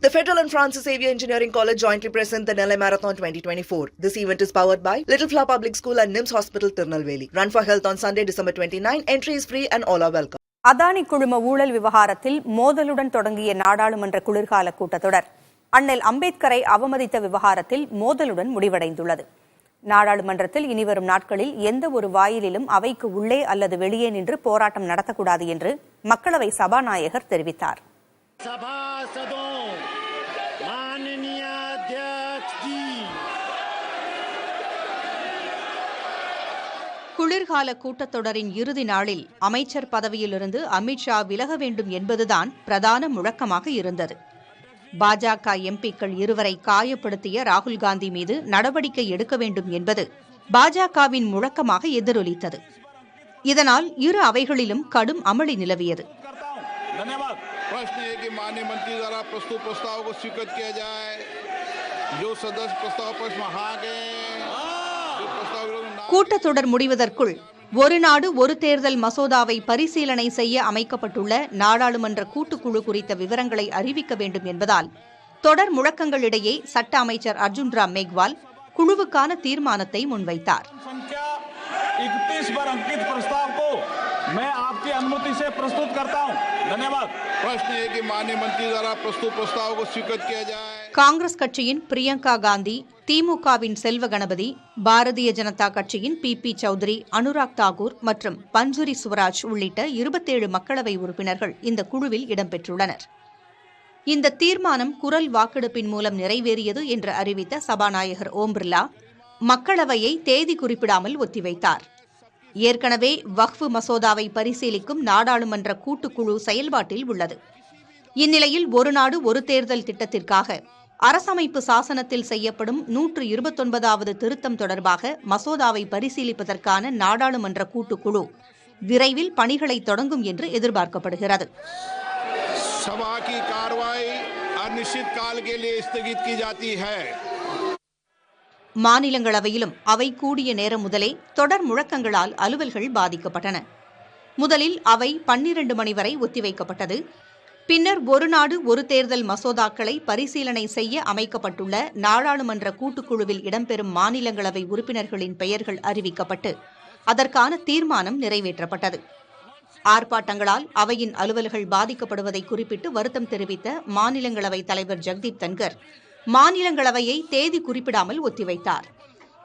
The Federal and Francis Xavier Engineering College jointly present the Nellai Marathon 2024. This event is powered by Little Flower Public School and NIMS Hospital, Tirunelveli. Run for Health on Sunday, December 29. Entry is free and all are welcome. Adani குழும ஊழல் விவகாரத்தில் மோதலுடன் தொடங்கிய நாடாளுமன்ற குளிர்கால கூட்டத்தொடர் அண்ணல் அம்பேத்கரை அவமதித்த விவகாரத்தில் மோதலுடன் முடிவடைந்துள்ளது. நாடாளுமன்றத்தில் இனிவரும் நாட்களில் எந்த ஒரு வாயிலிலும் அவைக்கு உள்ளே அல்லது வெளியே நின்று போராட்டம் நடத்தக்கூடாது என்று மக்களவை சபாநாயகர் தெரிவித்தார். குளிர்கால கூட்டத்தொடரின் இறுதி நாளில் அமைச்சர் பதவியிலிருந்து அமித்ஷா விலக வேண்டும் என்பதுதான் பிரதான முழக்கமாக இருந்தது. பாஜக எம்பிக்கள் இருவரை காயப்படுத்திய ராகுல் காந்தி மீது நடவடிக்கை எடுக்க வேண்டும் என்பது பாஜகவின் முழக்கமாக எதிரொலித்தது. இதனால் இரு அவைகளிலும் கடும் அமளி நிலவியது. கூட்டத்தொடர் முடிவதற்குள் ஒரு நாடு ஒரு தேர்தல் மசோதாவை பரிசீலனை செய்ய அமைக்கப்பட்டுள்ள நாடாளுமன்ற கூட்டுக்குழு குறித்த விவரங்களை அறிவிக்க வேண்டும் என்பதால் தொடர் முழக்கங்களிடையே சட்ட அமைச்சர் அர்ஜுன் ராம் மேக்வால் குழுவுக்கான தீர்மானத்தை முன்வைத்தார். காங்கிரஸ் கட்சியின் பிரியங்கா காந்தி, திமுகவின் செல்வ கணபதி, பாரதிய ஜனதா கட்சியின் பி சௌத்ரி, அனுராக் தாக்கூர் மற்றும் பன்சுரி சுவராஜ் உள்ளிட்ட 27 மக்களவை உறுப்பினர்கள் இந்த குழுவில் இடம்பெற்றுள்ளனர். இந்த தீர்மானம் குரல் வாக்கெடுப்பின் மூலம் நிறைவேறியது என்று அறிவித்த சபாநாயகர் ஓம் பிர்லா மக்களவையை தேதி குறிப்பிடாமல் ஒத்திவைத்தார். ஏற்கனவே வக்ஃப் மசோதாவை பரிசீலிக்கும் நாடாளுமன்ற கூட்டுக்குழு செயல்பாட்டில் உள்ளது. இந்நிலையில் ஒரு நாடு ஒரு தேர்தல் திட்டத்திற்காக அரசமைப்பு சாசனத்தில் செய்யப்படும் 129வது திருத்தம் தொடர்பாக மசோதாவை பரிசீலிப்பதற்கான நாடாளுமன்ற கூட்டுக்குழு விரைவில் பணிகளை தொடங்கும் என்று எதிர்பார்க்கப்படுகிறது. மாநிலங்களவையிலும் அவை கூடிய நேரம் முதலே தொடர் முழக்கங்களால் அலுவல்கள் பாதிக்கப்பட்டன. முதலில் அவை 12 மணி வரை ஒத்திவைக்கப்பட்டது. பின்னர் ஒரு நாடு ஒரு தேர்தல் மசோதாக்களை பரிசீலனை செய்ய அமைக்கப்பட்டுள்ள நாடாளுமன்ற கூட்டுக்குழுவில் இடம்பெறும் மாநிலங்களவை உறுப்பினர்களின் பெயர்கள் அறிவிக்கப்பட்டு அதற்கான தீர்மானம் நிறைவேற்றப்பட்டது. ஆர்ப்பாட்டங்களால் அவையின் அலுவல்கள் பாதிக்கப்படுவதை குறிப்பிட்டு வருத்தம் தெரிவித்த மாநிலங்களவை தலைவர் ஜெகதீப் தன்கர் மாநிலங்களவையை தேதி குறிப்பிடாமல் ஒத்திவைத்தார்.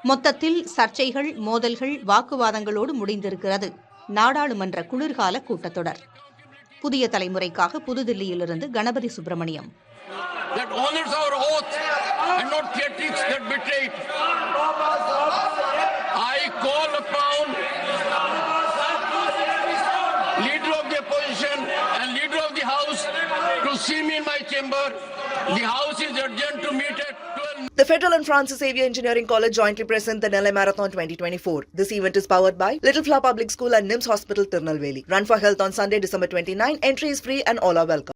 மொத்தத்தில் சர்ச்சைகள், மோதல்கள், வாக்குவாதங்களோடு முடிந்திருக்கிறது நாடாளுமன்ற குளிர்கால கூட்டத்தொடர். புதிய தலைமுறைக்காக புதுதில்லியிலிருந்து Ganapathi Subramaniam. Leader of the opposition and leader of the house to see me in my chamber. The house is urgent to meet at 12. The Federal and Francis Xavier Engineering College jointly present the Nellai Marathon 2024. This event is powered by Little Flower Public School and NIMS Hospital, Tirunelveli. Run for Health on Sunday, December 29. Entry is free and all are welcome.